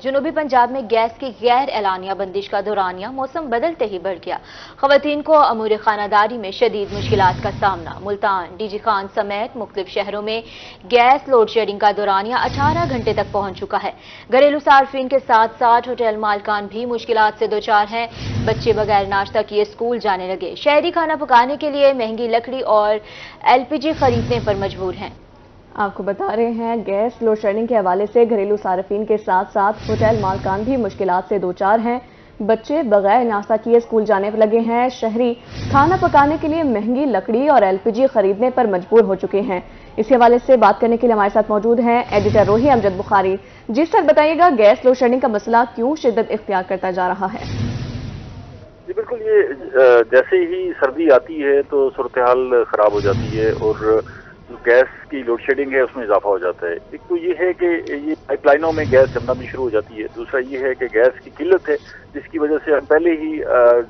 जनूबी पंजाब में गैस की गैर एलानिया बंदिश का दौरानिया मौसम बदलते ही बढ़ गया। खवातीन को अमूर खानादारी में शदीद मुश्किलात का सामना। मुल्तान, डीजी खान समेत मुख्तलिफ शहरों में गैस लोड शेडिंग का दौरानिया 18 घंटे तक पहुंच चुका है। घरेलू सार्फिन के साथ साथ होटल मालकान भी मुश्किलात से दो चार हैं। बच्चे बगैर नाश्ता किए स्कूल जाने लगे। शहरी खाना पकाने के लिए महंगी लकड़ी और LPG खरीदने पर मजबूर हैं। आपको बता रहे हैं, गैस लोड शेडिंग के हवाले से घरेलू सार्फिन के साथ साथ होटल मालकान भी मुश्किलात से दो चार हैं। बच्चे बगैर नाश्ता किए स्कूल जाने पर लगे हैं। शहरी खाना पकाने के लिए महंगी लकड़ी और LPG खरीदने पर मजबूर हो चुके हैं। इसी हवाले से बात करने के लिए हमारे साथ मौजूद हैं एडिटर रोही अमजद बुखारी। जी सर, बताइएगा गैस लोड शेडिंग का मसला क्यों शिद्दत इख्तियार करता जा रहा है? जी बिल्कुल, ये जैसे ही सर्दी आती है तो सूरत हाल खराब हो जाती है और जो गैस की लोड शेडिंग है उसमें इजाफा हो जाता है। एक तो ये है कि ये पाइपलाइनों में गैस जमना भी शुरू हो जाती है। दूसरा ये है कि गैस की किल्लत है, जिसकी वजह से हम पहले ही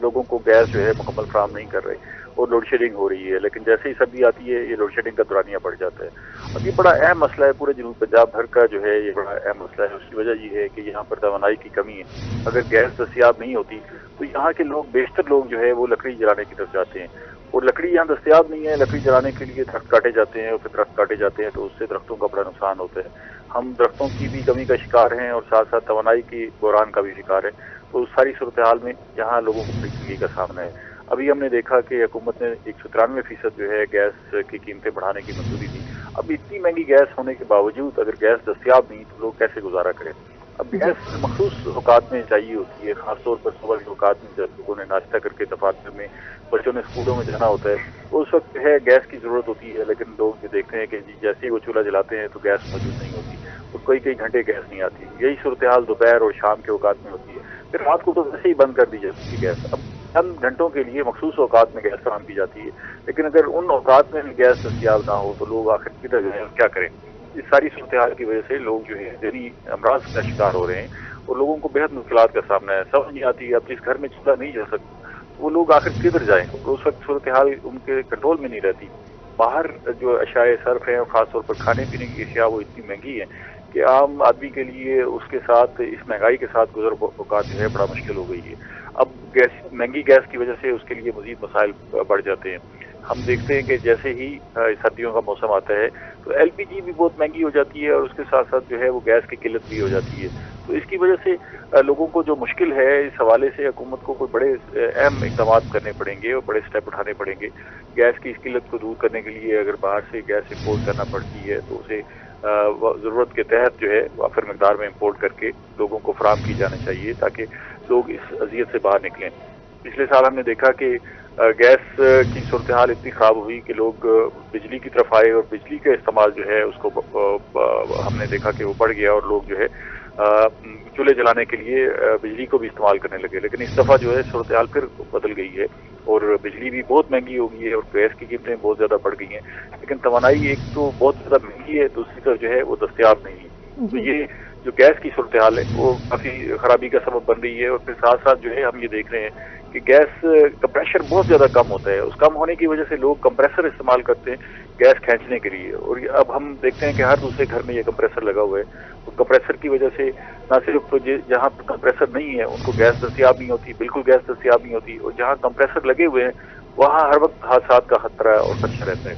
लोगों को गैस जो है मुकम्मल फराहम नहीं कर रहे और लोड शेडिंग हो रही है। लेकिन जैसे ही सर्दी आती है ये लोड शेडिंग का दौरानिया बढ़ जाता है। अब ये बड़ा अहम मसला है, पूरे जनूब पंजाब भर का जो है ये बड़ा अहम मसला है। उसकी वजह ये है कि यहाँ पर तवानाई की कमी है। अगर गैस दस्तियाब नहीं होती तो यहाँ के लोग, बेशतर लोग जो है वो लकड़ी जलाने की तरफ जाते हैं और लकड़ी यहाँ दस्तियाब नहीं है। लकड़ी जलाने के लिए दरख्त काटे जाते हैं और फिर दरख्त काटे जाते हैं तो उससे दरख्तों का बड़ा नुकसान होता है। हम दरख्तों की भी कमी का शिकार हैं और साथ साथ तवानाई की बहरान का भी शिकार है। तो उस सारी सूरत हाल में यहाँ लोगों को बड़ी तंगी का सामना है। अभी हमने देखा कि हुकूमत ने 193% जो है गैस की कीमतें बढ़ाने की मंजूरी दी। अब इतनी महंगी गैस होने के बावजूद अगर गैस दस्तियाब नहीं तो लोग कैसे गुजारा करें? अब गैस मखसूस औकात में चाहिए होती है, खासतौर पर सुबह के औकात में जब लोगों ने नाश्ता करके दफातर में, बच्चों ने स्कूलों में जाना होता है तो उस वक्त है गैस की जरूरत होती है। लेकिन लोग जो देखते हैं कि जैसे ही वो चूल्हा जलाते हैं तो गैस मौजूद नहीं होती, तो कई घंटे गैस नहीं आती। यही सूरत हाल दोपहर और शाम के औकात में होती है। फिर रात को तो वैसे ही बंद कर दी जाती है गैस। अब चंद घंटों के लिए मखसूस औकात में गैस फराहम की जाती है, लेकिन अगर उन औकात में भी गैस दस्तियाब ना हो तो लोग आखिर किधर जाएं और क्या करें? इस सारी सूरत हाल की वजह से लोग जो है जहनी अमराज का शिकार हो रहे हैं और लोगों को बेहद मुश्किलात का सामना है। समझ नहीं आती है, अब जिस घर में चूल्हा नहीं जल सकता वो लोग आखिर किधर जाएं? तो उस वक्त सूरत हाल उनके कंट्रोल में नहीं रहती। बाहर जो अशाए सर्फ हैं और खासतौर पर खाने पीने की अशिया वो इतनी महंगी है कि आम आदमी के लिए उसके साथ, इस महंगाई के साथ गुजर औकात जो है बड़ा मुश्किल हो गई है। अब महंगी गैस की वजह से उसके लिए मजीद मसाइल बढ़ जाते हैं। हम देखते हैं कि जैसे ही सर्दियों का मौसम आता है तो LPG भी बहुत महंगी हो जाती है और उसके साथ साथ जो है वो गैस की किल्लत भी हो जाती है। तो इसकी वजह से लोगों को जो मुश्किल है, इस हवाले से हुकूमत को कोई बड़े अहम इक़दाम करने पड़ेंगे और बड़े स्टेप उठाने पड़ेंगे। गैस की इस किल्लत को दूर करने के लिए अगर बाहर से गैस इम्पोर्ट करना पड़ती है तो उसे ज़रूरत के तहत जो है वाफिर मकदार में इम्पोर्ट करके लोगों को फराहम की जाना चाहिए ताकि लोग इस अजियत से बाहर निकलें। पिछले साल हमने देखा कि गैस की सूरत हाल इतनी ख़राब हुई कि लोग बिजली की तरफ आए और बिजली का इस्तेमाल जो है उसको हमने देखा कि वो बढ़ गया और लोग जो है चूल्हे जलाने के लिए बिजली को भी इस्तेमाल करने लगे। लेकिन इस दफ़ा जो है सूरत हाल फिर बदल गई है और बिजली भी बहुत महंगी हो गई है और गैस की कीमतें बहुत ज़्यादा बढ़ गई हैं। लेकिन तवानाई एक तो बहुत ज़्यादा महंगी है, दूसरी तरफ जो है वो दस्तियाब नहीं है। तो ये जो गैस की सूरत हाल है वो काफ़ी खराबी का सबब बन रही है। और फिर साथ साथ जो है हम ये देख रहे हैं कि गैस का प्रेशर बहुत ज़्यादा कम होता है। उस कम होने की वजह से लोग कंप्रेसर इस्तेमाल करते हैं गैस खींचने के लिए। और अब हम देखते हैं कि हर दूसरे घर में ये कंप्रेसर लगा हुआ है। तो कंप्रेसर की वजह से न सिर्फ तो जहाँ पर कंप्रेसर नहीं है उनको गैस दस्तियाब नहीं होती, बिल्कुल गैस दस्तियाब नहीं होती, और जहाँ कंप्रेसर लगे हुए हैं वहाँ हर वक्त हादसात का खतरा और खदशा रहता है।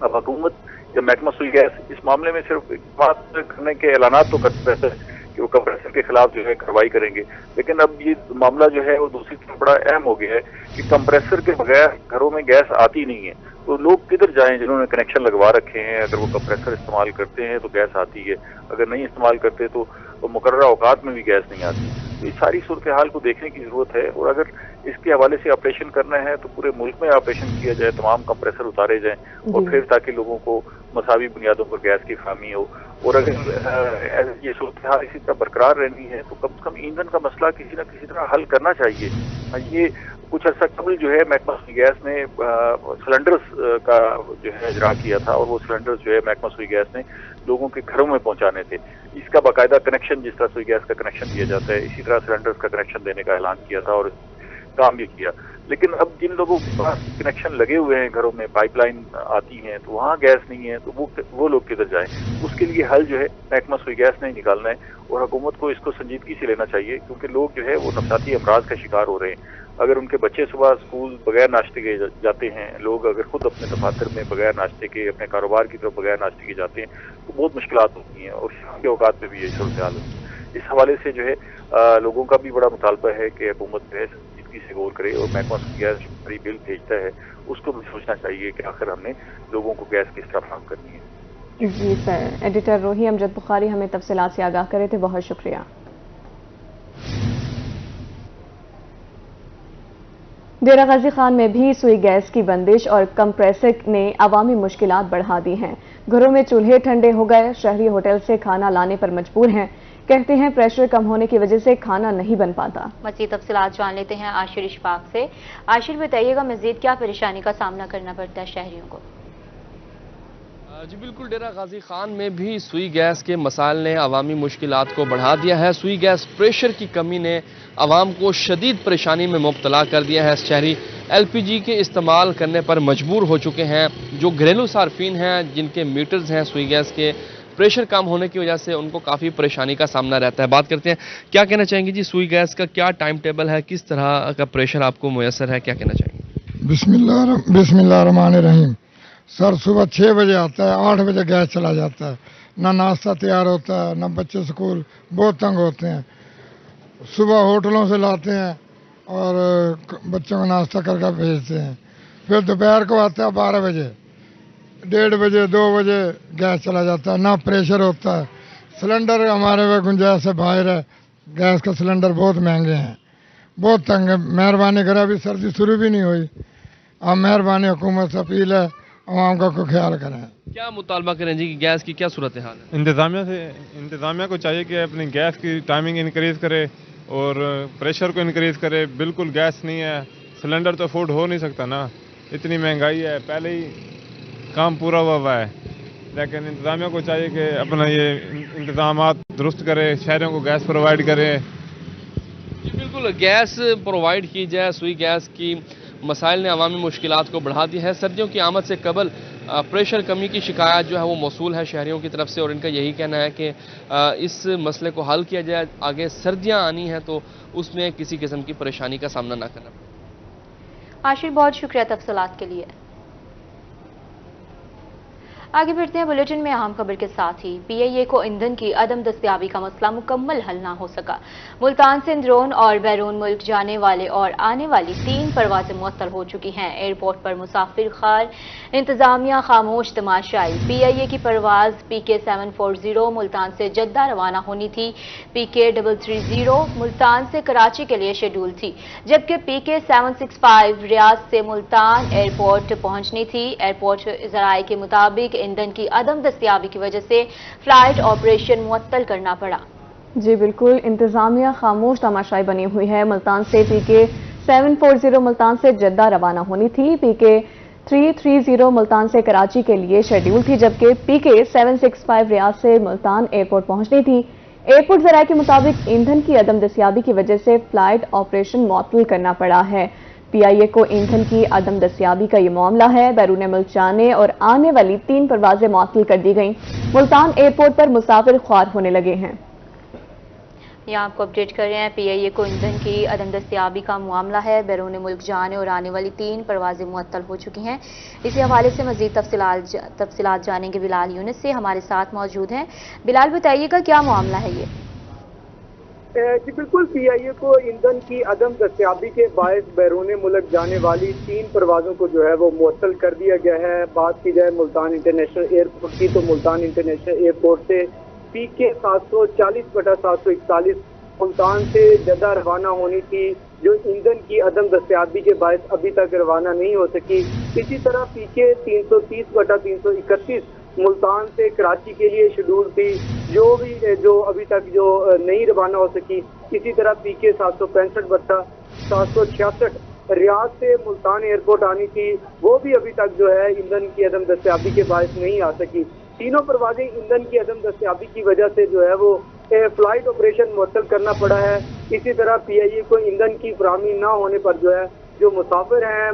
अब हुकूमत या महकमा सुई गैस इस मामले में सिर्फ बात करने के ऐलानात तो करते रहते हैं कि वो कंप्रेसर के खिलाफ जो है कार्रवाई करेंगे, लेकिन अब ये मामला जो है वो दूसरी तरफ बड़ा अहम हो गया है कि कंप्रेसर के बगैर घरों में गैस आती नहीं है। तो लोग किधर जाएं? जिन्होंने कनेक्शन लगवा रखे हैं अगर वो कंप्रेसर इस्तेमाल करते हैं तो गैस आती है, अगर नहीं इस्तेमाल करते तो मुकर्ररा औकात में भी गैस नहीं आती। तो इस सारी सूरत हाल को देखने की जरूरत है और अगर इसके हवाले से ऑपरेशन करना है तो पूरे मुल्क में ऑपरेशन किया जाए, तमाम कंप्रेसर उतारे जाएं और फिर ताकि लोगों को मसावी बुनियादों पर गैस की फराहमी हो। और अगर ये सूरत हाल इसी तरह बरकरार रहनी है तो कम से कम ईंधन का मसला किसी न किसी तरह हल करना चाहिए। ये कुछ अर्सा कबल जो है महकमा सुई गैस ने सिलेंडर्स का जो है इजरा किया था और वो सिलेंडर्स जो है महकमा सुई गैस ने लोगों के घरों में पहुंचाने थे। इसका बाकायदा कनेक्शन, जिस तरह सुई गैस का कनेक्शन दिया जाता है इसी तरह सिलेंडर्स का कनेक्शन देने का ऐलान किया था और काम भी किया। लेकिन अब जिन लोगों के पास कनेक्शन लगे हुए हैं घरों में, पाइपलाइन आती हैं, तो वहाँ गैस नहीं है, तो वो लोग किधर जाएं? उसके लिए हल जो है महकमा सुई गैस नहीं निकालना है और हुकूमत को इसको संजीदगी से लेना चाहिए, क्योंकि लोग जो है वो नफसाती अमराज का शिकार हो रहे हैं। अगर उनके बच्चे सुबह स्कूल बगैर नाश्ते के जाते हैं, लोग अगर खुद अपने दफातर में बगैर नाश्ते के, अपने कारोबार की तरफ बगैर नाश्ते के जाते हैं, तो बहुत मुश्किलात होती हैं और शाम के औकात में भी यही सूरत हाल होती है। इस हवाले से जो है लोगों का भी बड़ा मुतालबा है कि हुकूमत जो है संजीदगी से गौर करे और महकमा गैस बिल भेजता है उसको भी सोचना चाहिए कि आखिर हमने लोगों को गैस किस तरह फराहम करनी है। जी सर, एडिटर रोही अमजद बुखारी हमें तफसीलात से आगाह करे थे, बहुत शुक्रिया। डेरा गाजी खान में भी सुई गैस की बंदिश और कंप्रेसर ने अवामी मुश्किलात बढ़ा दी हैं। घरों में चूल्हे ठंडे हो गए, शहरी होटल से खाना लाने पर मजबूर हैं। कहते हैं प्रेशर कम होने की वजह से खाना नहीं बन पाता। मज़ीद तफसीलात जान लेते हैं आशिर इशफाक से। आशिर, बताइएगा मज़ीद क्या परेशानी का सामना करना पड़ता है शहरियों को? जी बिल्कुल, डेरा गाजी खान में भी सुई गैस के मसाइल ने अवामी मुश्किलात को बढ़ा दिया है। सुई गैस प्रेशर की कमी ने अवाम को शदीद परेशानी में मुब्तला कर दिया है। शहरी LPG के इस्तेमाल करने पर मजबूर हो चुके हैं। जो घरेलू सार्फिन हैं, जिनके मीटर्स हैं सुई गैस के, प्रेशर कम होने की वजह से उनको काफ़ी परेशानी का सामना रहता है। बात करते हैं, क्या कहना चाहेंगे जी, सुई गैस का क्या टाइम टेबल है, किस तरह का प्रेशर आपको मुयसर है, क्या कहना चाहेंगे? बिस्मिल्लाहिर्रहमानिर्रहीम। सर सुबह 6 बजे आता है, 8 बजे गैस चला जाता है, ना नाश्ता तैयार होता है, ना बच्चे स्कूल बहुत तंग होते हैं। सुबह होटलों से लाते हैं और बच्चों को नाश्ता करके भेजते हैं। फिर दोपहर को आता है 12 बजे, 1:30 बजे, 2 बजे गैस चला जाता है, ना प्रेशर होता है। सिलेंडर हमारे में गुंजाइश से बाहर है, गैस का सिलेंडर बहुत महंगे हैं, बहुत तंग है। मेहरबानी करें, अभी सर्दी शुरू भी नहीं हुई, अब मेहरबानी हुकूमत से अपील है, आवाम का को ख्याल करें। क्या मुतालबा करें जी कि गैस की क्या सूरत हाल है? इंतज़ामिया को चाहिए कि अपनी गैस की टाइमिंग इंक्रीज़ करे और प्रेशर को इंक्रीज़ करे। बिल्कुल गैस नहीं है, सिलेंडर तो अफोर्ड हो नहीं सकता ना, इतनी महंगाई है, पहले ही काम पूरा हुआ है। लेकिन इंतज़ामिया को चाहिए कि अपना ये इंतज़ामात दुरुस्त करे, शहरों को गैस प्रोवाइड करे। जी बिल्कुल, गैस प्रोवाइड की जाए। सुई गैस की मसाइल ने अवामी मुश्किलात को बढ़ा दी है। सर्दियों की आमद से कबल प्रेशर कमी की शिकायत जो है वो मौसूल है शहरियों की तरफ से और इनका यही कहना है कि इस मसले को हल किया जाए। आगे सर्दियां आनी हैं तो उसमें किसी किस्म की परेशानी का सामना ना करना पड़े। आशिर, बहुत शुक्रिया तफसीलात के लिए। आगे बढ़ते हैं बुलेटिन में अहम खबर के साथ ही PIA को ईंधन की अदम दस्तयाबी का मसला मुकम्मल हल ना हो सका। मुल्तान से अंदरून और बैरून मुल्क जाने वाले और आने वाली 3 परवाजें मुअत्तल हो चुकी हैं। एयरपोर्ट पर मुसाफिर खार, इंतजामिया खामोश तमाशाई। PIA की परवाज PK 740 मुल्तान से जद्दा रवाना होनी थी। PK 330 मुल्तान से कराची के लिए शेड्यूल थी, जबकि PK 765 रियाद से मुल्तान एयरपोर्ट पहुंचनी थी। एयरपोर्ट ज़राए के मुताबिक ईंधन की अदम दस्तयाबी की वजह से फ्लाइट ऑपरेशन मुअत्तल करना पड़ा। जी बिल्कुल, इंतजामिया खामोश तमाशाई बनी हुई है। मुल्तान से PK 740 मुल्तान से जद्दा रवाना होनी थी। PK 330 मुल्तान से कराची के लिए शेड्यूल थी, जबकि PK 765 रियाद से मुल्तान एयरपोर्ट पहुंचनी थी। एयरपोर्ट ज़राए के मुताबिक ईंधन की अदम दस्तयाबी की वजह से फ्लाइट ऑपरेशन मुअत्तल करना पड़ा है। PIA को ईंधन की अदम दस्तयाबी का ये मामला है। बैरून मुल्क जाने और आने वाली 3 परवाजें मुअत्तल कर दी गईं। मुल्तान एयरपोर्ट पर मुसाफिर ख्वार होने लगे हैं। यहाँ आपको अपडेट कर रहे हैं, PIA को ईंधन की अदम दस्तयाबी का मामला है। बैरून मुल्क जाने और आने वाली 3 परवाजें मुअत्तल हो चुकी हैं। इसी हवाले से मजीद तफसीलात जानेंगे बिलाल यूनिस से, हमारे साथ मौजूद हैं। बिलाल, बताइएगा क्या मामला है ये? जी बिल्कुल, PIA को ईंधन की अदम दस्तयाबी के बायस बैरून मुल्क जाने वाली 3 परवाजों को जो है वो मुअत्तल कर दिया गया है। बात की जाए मुल्तान इंटरनेशनल एयरपोर्ट की, तो मुल्तान इंटरनेशनल एयरपोर्ट से PK 740/741 मुल्तान से जद्दा रवाना होनी थी, जो ईंधन की अदम दस्तयाबी के बायस अभी तक रवाना नहीं हो सकी। इसी तरह PK 330/331 मुल्तान से कराची के लिए शेड्यूल थी, जो अभी तक जो नहीं रवाना हो सकी। इसी तरह PK 765/766 रियाद से मुल्तान एयरपोर्ट आनी थी, वो भी अभी तक जो है ईंधन की अदम दस्तयाबी के बायस नहीं आ सकी। तीनों परवाजें ईंधन की अदम दस्तयाबी की वजह से जो है वो फ्लाइट ऑपरेशन मुअत्तल करना पड़ा है। इसी तरह PIA को ईंधन की फराहमी न होने पर जो है जो मुसाफिर हैं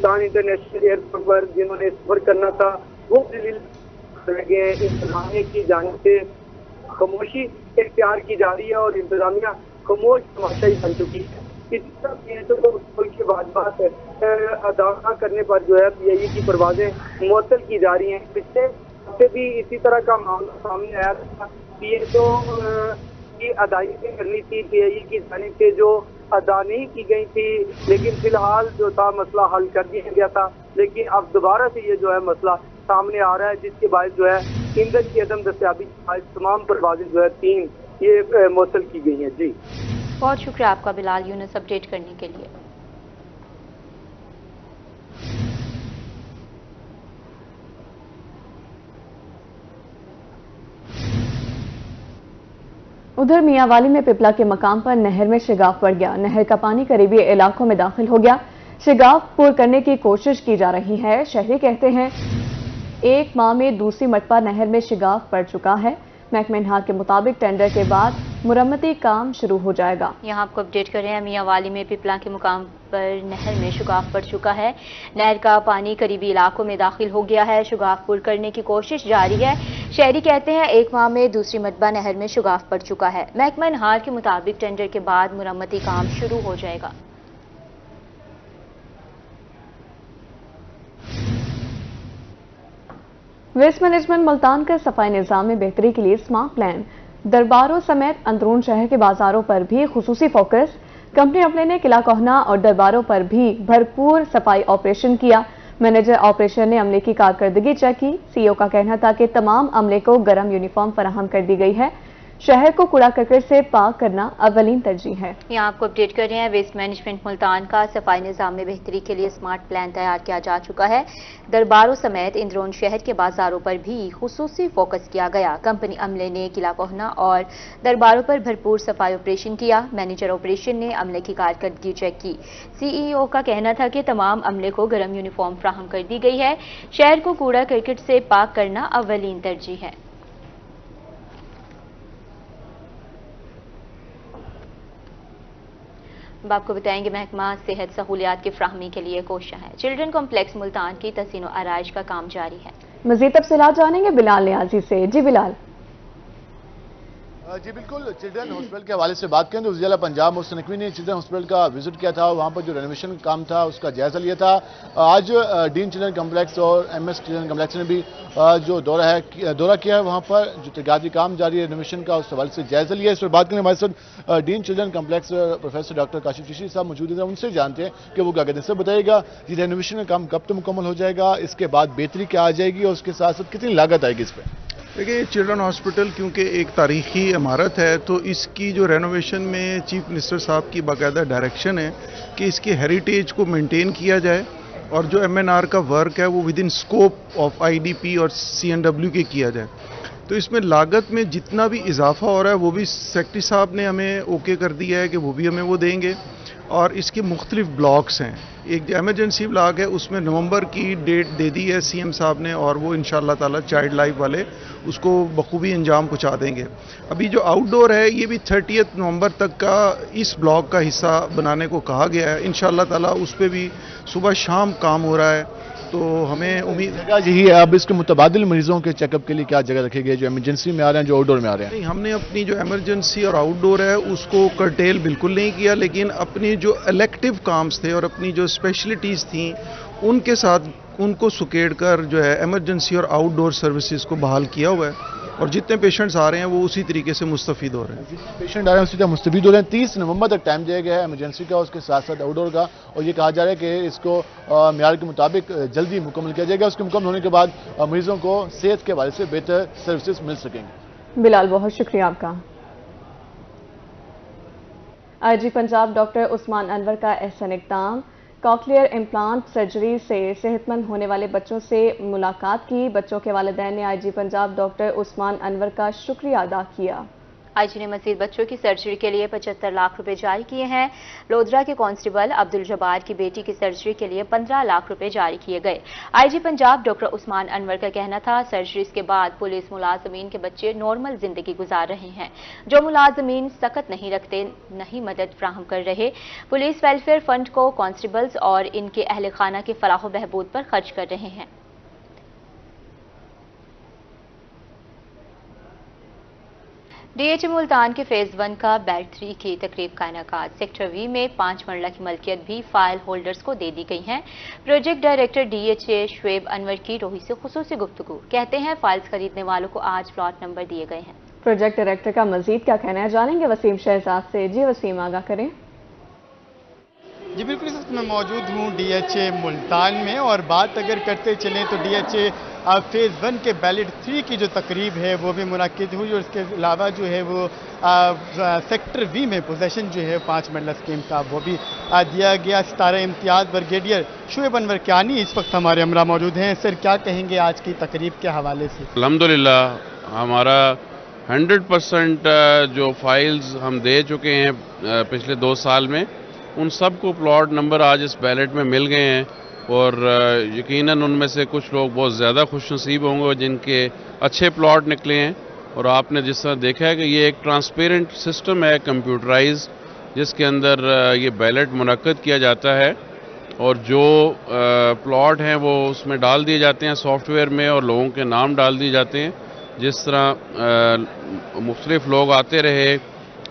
डान इंटरनेशनल एयरपोर्ट पर जिन्होंने सफर करना था वो रह गए हैं। इंतजामिया की जानिब से खामोशी इख्तियार की जा रही है और इंतजामिया खामोश तमाशाई बन चुकी है। इसी तरह PIA को मुल्क के वाजबात अदा न करने पर जो है PIA की परवाजें मुअत्तल की जा रही हैं। पिछले हफ्ते भी इसी तरह का मामला सामने आया था। PIA की अदायगी करनी थी, PIA की जानिब से जो अदा नहीं की गई थी, लेकिन फिलहाल जो था मसला हल कर दिया गया था। लेकिन अब दोबारा से ये जो है मसला सामने आ रहा है, जिसके बाद जो है ईंधन की अदम दस्तयाबी तमाम परवाजें जो है 3 ये मुअत्तल की गई हैं। जी बहुत शुक्रिया आपका बिलाल यूनुस अपडेट करने के लिए। उधर मियांवाली में पिपला के मकाम पर नहर में शिगाफ बढ़ गया। नहर का पानी करीबी इलाकों में दाखिल हो गया। शिगाफ पुर करने की कोशिश की जा रही है। शहरी कहते हैं 1 माह में दूसरी मरतबा नहर में शिगाफ पड़ चुका है। महकमे नहार के मुताबिक टेंडर के बाद मुरम्मती काम शुरू हो जाएगा। यहाँ आपको अपडेट कर रहे हैं, मियांवाली में पिपला के मुकाम पर नहर में शुगाफ पड़ चुका है। नहर का पानी करीबी इलाकों में दाखिल हो गया है। शुगाफ पुर करने की कोशिश जारी है। शहरी कहते हैं 1 माह में दूसरी मरतबा नहर में शुगाफ पड़ चुका है। महकमा नहार के मुताबिक टेंडर के बाद मुरम्मती काम शुरू हो जाएगा। वेस्ट मैनेजमेंट मुल्तान का सफाई निज़ाम में बेहतरी के लिए स्मार्ट प्लान। दरबारों समेत अंदरून शहर के बाजारों पर भी खुसूसी फोकस। कंपनी अमले ने किला कोहना और दरबारों पर भी भरपूर सफाई ऑपरेशन किया। मैनेजर ऑपरेशन ने अमले की कारकर्दगी चेक की। CEO का कहना था कि तमाम अमले को गर्म यूनिफॉर्म फराहम कर दी गई है। शहर को कूड़ा करकट से पाक करना अव्वलीन तरजीह है। यहाँ आपको अपडेट कर रहे हैं, वेस्ट मैनेजमेंट मुल्तान का सफाई निज़ाम में बेहतरी के लिए स्मार्ट प्लान तैयार किया जा चुका है। दरबारों समेत इंदरौन शहर के बाजारों पर भी खुसूसी फोकस किया गया। कंपनी अमले ने किला कोहना और दरबारों पर भरपूर सफाई ऑपरेशन किया। मैनेजर ऑपरेशन ने अमले की कारकर्दगी चेक की। CEO का कहना था कि तमाम अमले को गर्म यूनिफॉर्म फ्राहम कर दी गई है। शहर को कूड़ा करकट से पाक करना अव्वलीन तरजीह है। अब आपको बताएंगे, महकमा सेहत सहूलियात की फ्राहमी के लिए कोशिश है। चिल्ड्रन कॉम्प्लेक्स मुल्तान की तहसीन आराइश का काम जारी है। मजीद तफसीलात जानेंगे बिलाल नियाजी से। जी बिलाल। जी बिल्कुल, चिल्ड्रन हॉस्पिटल के हवाले से बात करें तो वज़ीर आला पंजाब मोहसिन नकवी ने चिल्ड्रन हॉस्पिटल का विजिट किया था। वहाँ पर जो रेनोवेशन काम था उसका जायजा लिया था। आज डीन चिल्ड्रन कम्प्लेक्स और MS चिल्ड्रन कम्प्लेक्स ने भी जो दौरा किया है, वहाँ पर जो तैयारी काम जारी है रेनोवेशन का, उस हवाले से जायजा लिया। इस पर बात करने हमारे साथ dean children complex professor doctor Kashif Chishti साहब मौजूद हैं। उनसे जानते हैं कि वो क्या कहते हैं। सर बताइएगा, ये रेनोवेशन का काम कब तक मुकम्मल हो जाएगा, इसके बाद बेहतरी क्या आ जाएगी और उसके साथ साथ कितनी लागत आएगी इस पर? देखिए, चिल्ड्रन हॉस्पिटल क्योंकि एक तारीखी इमारत है तो इसकी जो रेनोवेशन में चीफ मिनिस्टर साहब की बाकायदा डायरेक्शन है कि इसकी हेरिटेज को मेंटेन किया जाए और जो MNR का वर्क है वो with in scope of IDP और CNW के किया जाए। तो इसमें लागत में जितना भी इजाफा हो रहा है वो भी सेक्रेटरी साहब ने हमें ओके कर दिया है कि वो भी हमें वो देंगे। और इसके मुख्तलिफ ब्लॉक्स हैं। एक एमरजेंसी ब्लॉक है, उसमें नवंबर की डेट दे दी है CM साहब ने और वो इंशाअल्लाह ताला चाइल्ड लाइफ वाले उसको बखूबी अंजाम पहुंचा देंगे। अभी जो आउटडोर है ये भी 30 नवंबर तक का इस ब्लॉक का हिस्सा बनाने को कहा गया है। इंशाअल्लाह ताला उस पर भी सुबह शाम काम हो रहा है। तो हमें उम्मीद यही है। अब इसके मुतबादिल मरीजों के चेकअप के लिए क्या जगह रखी गई, जो इमरजेंसी में आ रहे हैं, जो आउटडोर में आ रहे हैं? नहीं, हमने अपनी जो इमरजेंसी और आउटडोर है उसको कर्टेल बिल्कुल नहीं किया, लेकिन अपनी जो इलेक्टिव काम्स थे और अपनी जो स्पेशलिटीज़ थी उनके साथ उनको सुकेड़ कर जो है इमरजेंसी और आउटडोर सर्विसेज को बहाल किया हुआ है और जितने पेशेंट्स आ रहे हैं वो उसी तरीके से मुस्तफ़ीद हो रहे हैं। जितने पेशेंट आ रहे हैं उसी तरह मुस्तफ़ीद हो रहे हैं। 30 नवंबर तक टाइम दिया गया है इमरजेंसी का, उसके साथ साथ आउटडोर का, और ये कहा जा रहा है कि इसको मियार के मुताबिक जल्दी मुकम्मल किया जाएगा। उसके मुकम्मल होने के बाद मरीजों को सेहत के हवाले से बेहतर सर्विसेज मिल सकेंगे। बिलाल, बहुत शुक्रिया आपका। IG पंजाब डॉक्टर उस्मान अनवर का एहसन इक़दाम। कॉकलियर इम्प्लांट सर्जरी से सेहतमंद होने वाले बच्चों से मुलाकात की। बच्चों के वालिदैन ने IG पंजाब डॉक्टर उस्मान अनवर का शुक्रिया अदा किया। आईजी ने मजीद बच्चों की सर्जरी के लिए 75 लाख रुपए जारी किए हैं। लोधरा के कांस्टेबल अब्दुल जब्बार की बेटी की सर्जरी के लिए 15 लाख रुपए जारी किए गए। आईजी पंजाब डॉक्टर उस्मान अनवर का कहना था, सर्जरी के बाद पुलिस मुलाजमीन के बच्चे नॉर्मल जिंदगी गुजार रहे हैं। जो मुलाजमीन सकत नहीं रखते, नहीं मदद फ्राहम कर रहे, पुलिस वेलफेयर फंड को कांस्टेबल्स और इनके अहल खाना के फलाह बहबूद पर खर्च कर रहे हैं। डीएचए मुल्तान के फेज 1 का बैच 3 की तकरीब का इनेकाद सेक्टर वी में 5 मरला की मलकियत भी फाइल होल्डर्स को दे दी गई है। Project director DHA Shoaib Anwar की रोही से खुसूसी गुफ्तगू। कहते हैं फाइल्स खरीदने वालों को आज प्लॉट नंबर दिए गए हैं। प्रोजेक्ट डायरेक्टर का मजीद क्या कहना है, जानेंगे वसीम शहजाद से। जी वसीम, आगाह करें। जी बिल्कुल, इस वक्त मैं मौजूद हूँ डीएचए मुल्तान में और बात अगर करते चलें तो डीएचए फेज़ 1 के बैलेट 3 की जो तकरीब है वो भी मुनक्किद हुई और इसके अलावा जो है वो सेक्टर वी में पोजेसन जो है 5 मरला स्कीम का वो भी दिया गया। सितारा इम्तियाज़ ब्रिगेडियर शुएब अनवर कियानी इस वक्त हमारे हमरा मौजूद हैं। सर, क्या कहेंगे आज की तकरीब के हवाले से? अल्हम्दुलिल्लाह हमारा 100% जो फाइल्स हम दे चुके हैं पिछले 2 साल में, उन सब को प्लॉट नंबर आज इस बैलेट में मिल गए हैं और यकीनन उनमें से कुछ लोग बहुत ज़्यादा खुशनसीब होंगे जिनके अच्छे प्लॉट निकले हैं। और आपने जिस तरह देखा है कि ये एक ट्रांसपेरेंट सिस्टम है कंप्यूटराइज, जिसके अंदर ये बैलेट मुनक्कद किया जाता है और जो प्लॉट हैं वो उसमें डाल दिए जाते हैं सॉफ्टवेयर में और लोगों के नाम डाल दिए जाते हैं। जिस तरह मुख्तलिफ लोग आते रहे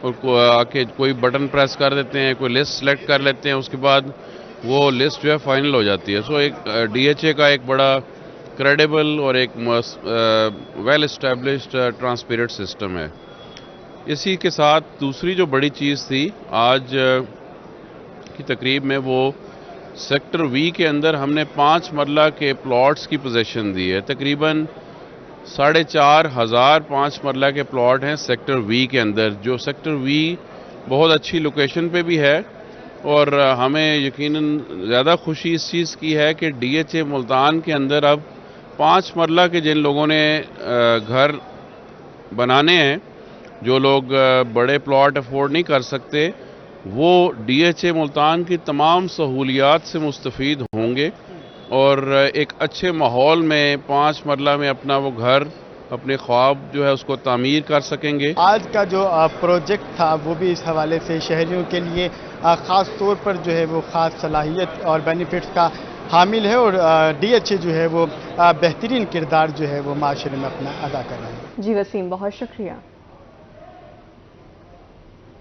और आके कोई बटन प्रेस कर देते हैं, कोई लिस्ट सेलेक्ट कर लेते हैं, उसके बाद वो लिस्ट जो है फाइनल हो जाती है। सो एक डीएचए का एक बड़ा क्रेडिबल और एक वेल एस्टेब्लिश्ड ट्रांसपेरेंट सिस्टम है। इसी के साथ दूसरी जो बड़ी चीज़ थी आज की तकरीब में, वो सेक्टर वी के अंदर हमने 5 मरला के प्लॉट्स की पोजीशन दी है। तकरीबन 4,500 5 मरला के प्लॉट हैं सेक्टर वी के अंदर, जो सेक्टर वी बहुत अच्छी लोकेशन पे भी है। और हमें यकीनन ज़्यादा खुशी इस चीज़ की है कि डीएचए मुल्तान के अंदर अब 5 मरला के जिन लोगों ने घर बनाने हैं, जो लोग बड़े प्लॉट अफोर्ड नहीं कर सकते, वो डीएचए मुल्तान की तमाम सहूलियात से मुस्तफ़ीद होंगे और एक अच्छे माहौल में 5 मरला में अपना वो घर, अपने ख्वाब जो है उसको तामीर कर सकेंगे। आज का जो प्रोजेक्ट था वो भी इस हवाले से शहरियों के लिए ख़ास तौर पर जो है वो ख़ास सलाहियत और बेनिफिट्स का हामिल है और डीएचए जो है वो बेहतरीन किरदार जो है वो माशरे में अपना अदा कर रहे हैं। जी वसीम, बहुत शुक्रिया।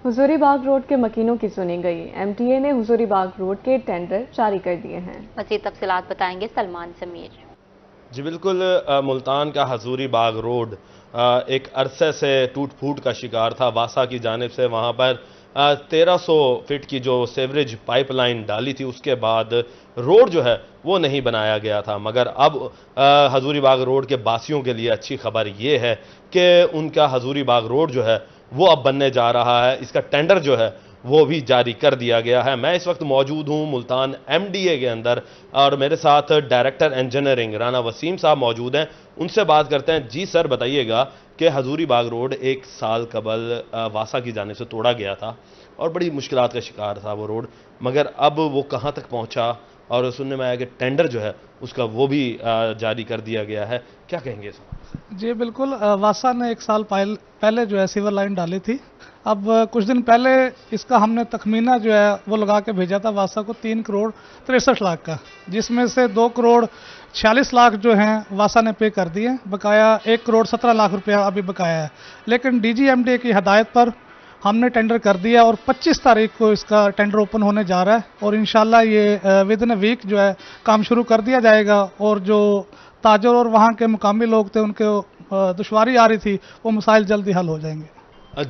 हुजूरी बाग रोड के मकीनों की सुनी गई। एमटीए ने हुजूरी बाग रोड के टेंडर जारी कर दिए हैं। मज़ीद तफसीलात बताएंगे सलमान समीर। जी बिल्कुल, मुल्तान का हजूरी बाग रोड एक अरसे से टूट फूट का शिकार था। वासा की जानिब से वहाँ पर 1300 फीट की जो सेवरेज पाइपलाइन डाली थी, उसके बाद रोड जो है वो नहीं बनाया गया था। मगर अब हजूरी बाग रोड के बासियों के लिए अच्छी खबर ये है कि उनका हजूरी बाग रोड जो है वो अब बनने जा रहा है। इसका टेंडर जो है वो भी जारी कर दिया गया है। मैं इस वक्त मौजूद हूँ मुल्तान एमडीए के अंदर और मेरे साथ डायरेक्टर इंजीनियरिंग राना वसीम साहब मौजूद हैं। उनसे बात करते हैं। जी सर, बताइएगा कि हजूरी बाग रोड 1 साल कबल वासा की जानिब से तोड़ा गया था और बड़ी मुश्किलात का शिकार था वो रोड, मगर अब वो कहाँ तक पहुँचा और सुनने में आया कि टेंडर जो है उसका वो भी जारी कर दिया गया है, क्या कहेंगे सर? जी बिल्कुल, वासा ने 1 साल पहले जो है सीवर लाइन डाली थी। अब कुछ दिन पहले इसका हमने तखमीना जो है वो लगा के भेजा था वासा को 3 करोड़ 63 लाख का, जिसमें से 2 करोड़ 46 लाख जो हैं वासा ने पे कर दिए। बकाया 1 करोड़ 17 लाख रुपया अभी बकाया है। लेकिन डीजीएमडीए की हदायत पर हमने टेंडर कर दिया और 25 तारीख को इसका टेंडर ओपन होने जा रहा है और इंशाल्लाह ये विद इन अ वीक जो है काम शुरू कर दिया जाएगा और जो ताजर और वहाँ के मुकामी लोग थे उनके दुश्वारी आ रही थी वो मसाइल जल्दी हल हो जाएंगे।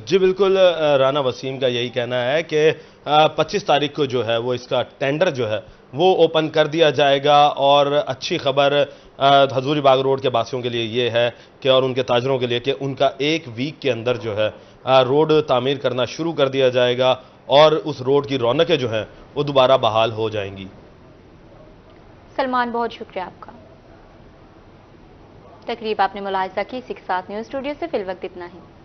जी बिल्कुल, राना वसीम का यही कहना है कि 25 तारीख को जो है वो इसका टेंडर जो है वो ओपन कर दिया जाएगा और अच्छी खबर हजूरी बाग रोड के बासियों के लिए ये है कि और उनके ताजरों के लिए कि उनका 1 वीक के अंदर जो है रोड तामीर करना शुरू कर दिया जाएगा और उस रोड की रौनकें जो हैं वो दोबारा बहाल हो जाएंगी। सलमान, बहुत शुक्रिया आपका। तकरीब आपने मुलाहिजा की। 6 न्यूज़ स्टूडियो से फिल वक्त इतना ही।